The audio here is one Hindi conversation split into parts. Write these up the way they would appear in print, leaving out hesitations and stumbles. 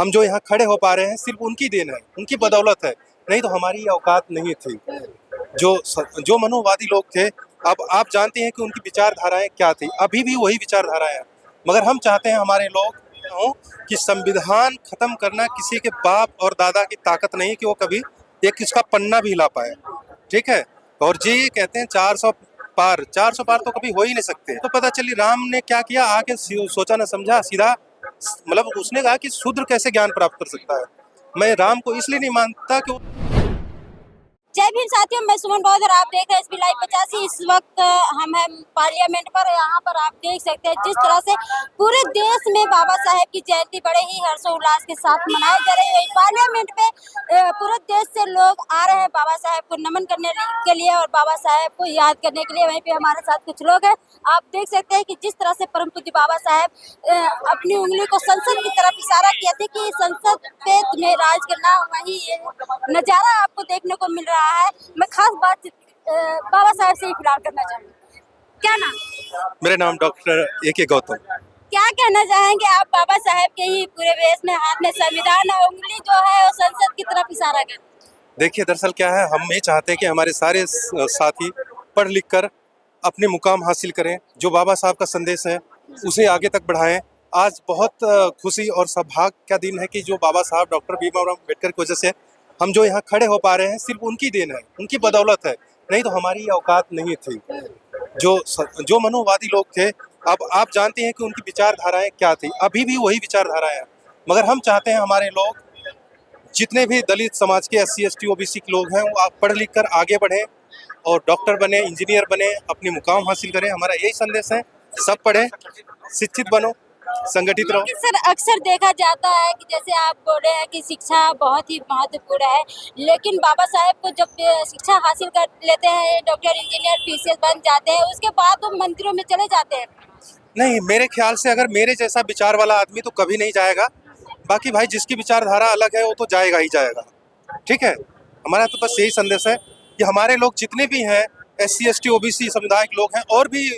हम जो यहाँ खड़े हो पा रहे हैं सिर्फ उनकी देन है, उनकी बदौलत है, नहीं तो हमारी ये औकात नहीं थी। जो मनोवादी लोग थे, अब आप जानते हैं कि उनकी विचारधाराएं क्या थी, अभी भी वही विचारधाराएं हैं। मगर हम चाहते हैं हमारे लोग हों कि संविधान खत्म करना किसी के बाप और दादा की ताकत नहीं कि वो कभी एक इसका पन्ना भी हिला पाए, ठीक है। और जी ये कहते हैं 400 पार तो कभी हो ही नहीं सकते। तो पता चली राम ने क्या किया, आके सोचा ना समझा, सीधा मतलब उसने कहा कि शूद्र कैसे ज्ञान प्राप्त कर सकता है। मैं राम को इसलिए नहीं मानता कि जय भीम साथियों, मैं सुमन बौद्ध और आप देख रहे हैं एसबी लाइव 85। इस वक्त हम हैं पार्लियामेंट पर। यहाँ पर आप देख सकते हैं जिस तरह से पूरे देश में बाबा साहेब की जयंती बड़े ही हर्षोल्लास के साथ मनाई जा रही है। पार्लियामेंट में पूरे देश से लोग आ रहे हैं बाबा साहेब को नमन करने के लिए और बाबा साहेब को याद करने के लिए। वहीं पे हमारे साथ कुछ लोग हैं। आप देख सकते हैं कि जिस तरह से परम पूज्य बाबा साहेब अपनी उंगली को संसद की तरफ इशारा किया था कि संसद पे तुम्हें राज करना, वही नजारा आपको देखने को मिल रहा है। मैं खास बात बाबा साहब से ही फिलहाल करना चाहूंगी। क्या नाम? मेरा नाम डॉक्टर ए.के. गौतम। क्या कहना चाहेंगे आप बाबा साहेब के ही पूरे देश में हाथ में संविधान और उंगली जो है वो संसद की तरफ इशारा कर? देखिए दरअसल क्या है, हम ये चाहते हैं कि हमारे सारे साथी पढ़ लिख कर अपने मुकाम हासिल करें, जो बाबा साहब का संदेश है उसे आगे तक बढ़ाएं। आज बहुत खुशी और सौभाग्य का दिन है कि जो बाबा साहब डॉक्टर भीमराव अम्बेडकर की वजह से हम जो यहाँ खड़े हो पा रहे हैं सिर्फ उनकी देन है, उनकी बदौलत है, नहीं तो हमारी ये औकात नहीं थी। जो मनोवादी लोग थे, अब आप जानते हैं कि उनकी विचारधाराएं क्या थी, अभी भी वही विचारधाराएं हैं। मगर हम चाहते हैं हमारे लोग जितने भी दलित समाज के SC ST OBC के लोग हैं वो आप पढ़ लिख कर आगे बढ़ें और डॉक्टर बने, इंजीनियर बने, अपनी मुकाम हासिल करें। हमारा यही संदेश है, सब पढ़ें, शिक्षित बनो, संगठित रहो। सर अक्सर देखा जाता है कि जैसे आप बोले हैं कि शिक्षा बहुत ही महत्वपूर्ण है, लेकिन बाबा साहेब को जब शिक्षा हासिल कर लेते हैं, डॉक्टर, इंजीनियर, PCS बन जाते हैं, उसके बाद वो मंदिरों में चले जाते हैं। नहीं, मेरे ख्याल से अगर मेरे जैसा विचार वाला आदमी तो कभी नहीं जाएगा। बाकी भाई जिसकी विचारधारा अलग है वो तो जाएगा ही जाएगा, ठीक है। हमारा तो बस यही संदेश है कि हमारे लोग जितने भी हैं SC ST OBC समुदाय के लोग हैं और भी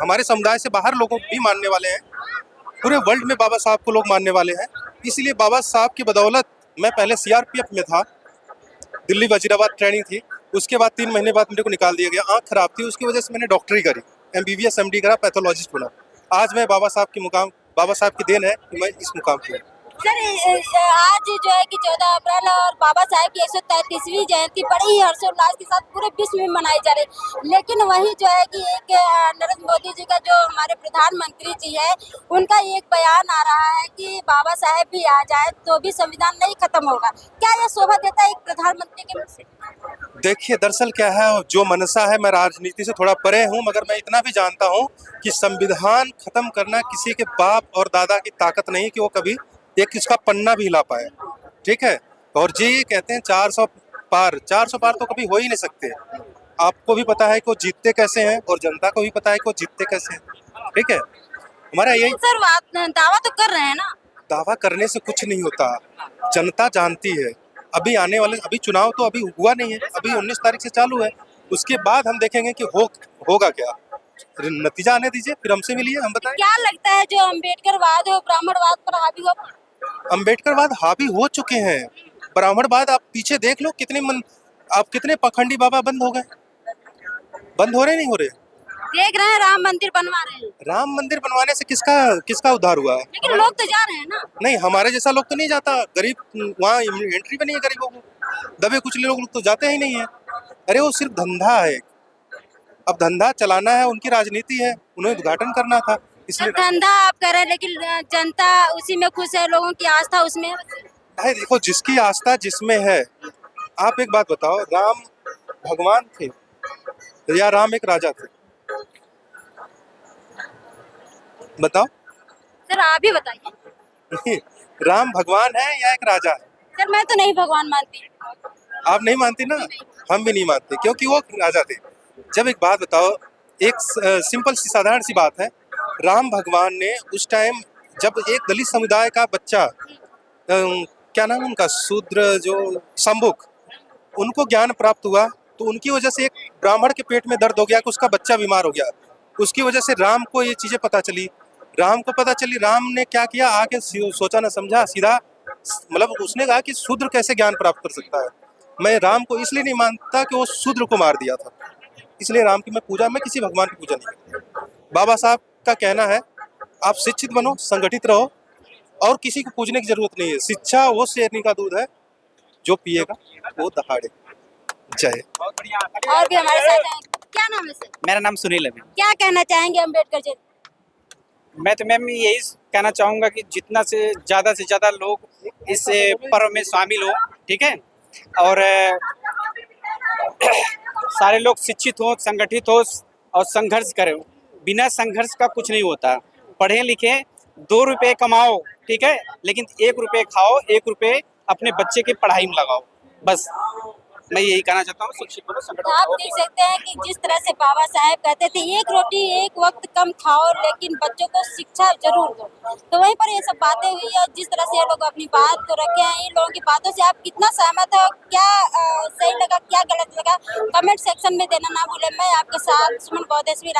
हमारे समुदाय से बाहर लोगों भी मानने वाले हैं, पूरे वर्ल्ड में बाबा साहब को लोग मानने वाले हैं। इसलिए बाबा साहब की बदौलत मैं पहले CRPF में था, दिल्ली वजीराबाद ट्रेनिंग थी, उसके बाद 3 महीने बाद मेरे को निकाल दिया गया, आँख खराब थी, उसकी वजह से मैंने डॉक्टरी करी, MBBS MD करा, पैथोलॉजिस्ट बना। आज मैं बाबा साहब की देन है कि मैं इस मुकाम पे हूँ। सर आज जो है कि 14 अप्रैल और बाबा साहेब की 133वीं जयंती बड़े ही हर्षोल्लास के साथ पूरे विश्व में मनाई जा रही है। लेकिन वही जो है कि एक नरेंद्र मोदी जी का, जो हमारे प्रधानमंत्री जी है, उनका एक बयान आ रहा है कि बाबा साहेब भी आ जाए तो भी संविधान नहीं खत्म होगा। क्या यह शोभा देता है एक प्रधानमंत्री के मुंह से? देखिए दरअसल क्या है, जो मनसा है, मैं राजनीति से थोड़ा परे हूँ, मगर मैं इतना भी जानता हूँ कि संविधान खत्म करना किसी के बाप और दादा की ताकत नहीं कि वो कभी एक इसका पन्ना भी हिला पाए, ठीक है। और जी ये कहते हैं 400 पार तो कभी हो ही नहीं सकते। आपको भी पता है कि वो जीतते कैसे हैं और जनता को भी पता है कि वो जीतते कैसे हैं, ठीक है। हमारा यही सर दावा तो कर रहे हैं ना। दावा करने से कुछ नहीं होता, जनता जानती है। अभी चुनाव तो अभी हुआ नहीं है, अभी 19 तारीख से चालू है, उसके बाद हम देखेंगे कि होगा क्या। नतीजा आने दीजिए, फिर हमसे मिलिए, हम बताएं। क्या लगता है जो अम्बेडकरवाद है ब्राह्मणवाद पर हावी हो? अम्बेडकरवाद हावी हो चुके हैं, ब्राह्मणवाद आप पीछे देख लो, कितने पखंडी बाबा बंद हो गए, बंद हो रहे नहीं हो रहे। देख रहे हैं राम मंदिर बनवा रहे हैं। राम मंदिर बनवाने से किसका उद्धार हुआ है? लेकिन लोग तो जा रहे हैं ना। नहीं, हमारे जैसा लोग तो नहीं जाता, गरीब वहाँ एंट्री भी नहीं है गरीबों को, दबे कुचले लोग तो जाते ही नहीं है। अरे वो सिर्फ धंधा है, अब धंधा चलाना है, उनकी राजनीति है, उन्हें उद्घाटन करना था, इसलिए धंधा आप कर रहे हैं, लेकिन जनता उसी में खुश है, लोगों की आस्था उसमें है। भाई देखो, जिसकी आस्था जिसमें है। आप एक बात बताओ, राम भगवान थे या राम एक राजा थे? बताओ सर आप ही बताइए। राम भगवान है या एक राजा है? सर मैं तो नहीं भगवान मानती। आप नहीं मानती ना, हम भी नहीं मानते, क्योंकि वो राजा थे। जब एक बात बताओ, एक सिंपल सी साधारण सी बात है, राम भगवान ने उस टाइम जब एक दलित समुदाय का बच्चा, क्या नाम उनका, शूद्र जो संभुक, उनको ज्ञान प्राप्त हुआ, तो उनकी वजह से एक ब्राह्मण के पेट में दर्द हो गया कि उसका बच्चा बीमार हो गया, उसकी वजह से राम को ये चीजें पता चली। राम ने क्या किया, आके सोचा ना समझा, सीधा मतलब उसने कहा कि शूद्र कैसे ज्ञान प्राप्त कर सकता है। मैं राम को इसलिए नहीं मानता कि वो शूद्र को मार दिया था, इसलिए राम की मैं किसी भगवान की पूजा नहीं करता। बाबा साहब का कहना है आप शिक्षित बनो, संगठित रहो और किसी को पूजने की जरूरत नहीं है। शिक्षा वो शेरनी का दूध है, जो पिएगा वो दहाड़े। जय। और भी हमारे साथ हैं, क्या नाम है सर? मेरा नाम सुनील है मैम। क्या कहना चाहेंगे अम्बेडकर जी? मैं तो मैम यही कहना चाहूँगा कि जितना से ज़्यादा लोग इस पर्व में शामिल हो, ठीक है, और सारे लोग शिक्षित हो, संगठित हो और संघर्ष करें। बिना संघर्ष का कुछ नहीं होता। पढ़े लिखे 2 रुपये कमाओ, ठीक है, लेकिन 1 रुपये खाओ, 1 रुपये अपने बच्चे की पढ़ाई में लगाओ। बस मैं यही कहना चाहता हूँ, शिक्षित बनो, संगठित तो आप रहो। देख सकते हैं कि जिस तरह से बाबा साहेब कहते थे एक रोटी एक वक्त कम खाओ लेकिन बच्चों को शिक्षा जरूर दो, तो वहीं पर ये सब बातें हुई और जिस तरह से ये लोग अपनी बात को रखे हैं, इन लोगों की बातों से आप कितना सहमत है, क्या सही लगा क्या गलत लगा, कमेंट सेक्शन में देना ना भूलें। मैं आपके साथ सुमन बौद्धेश्वरी।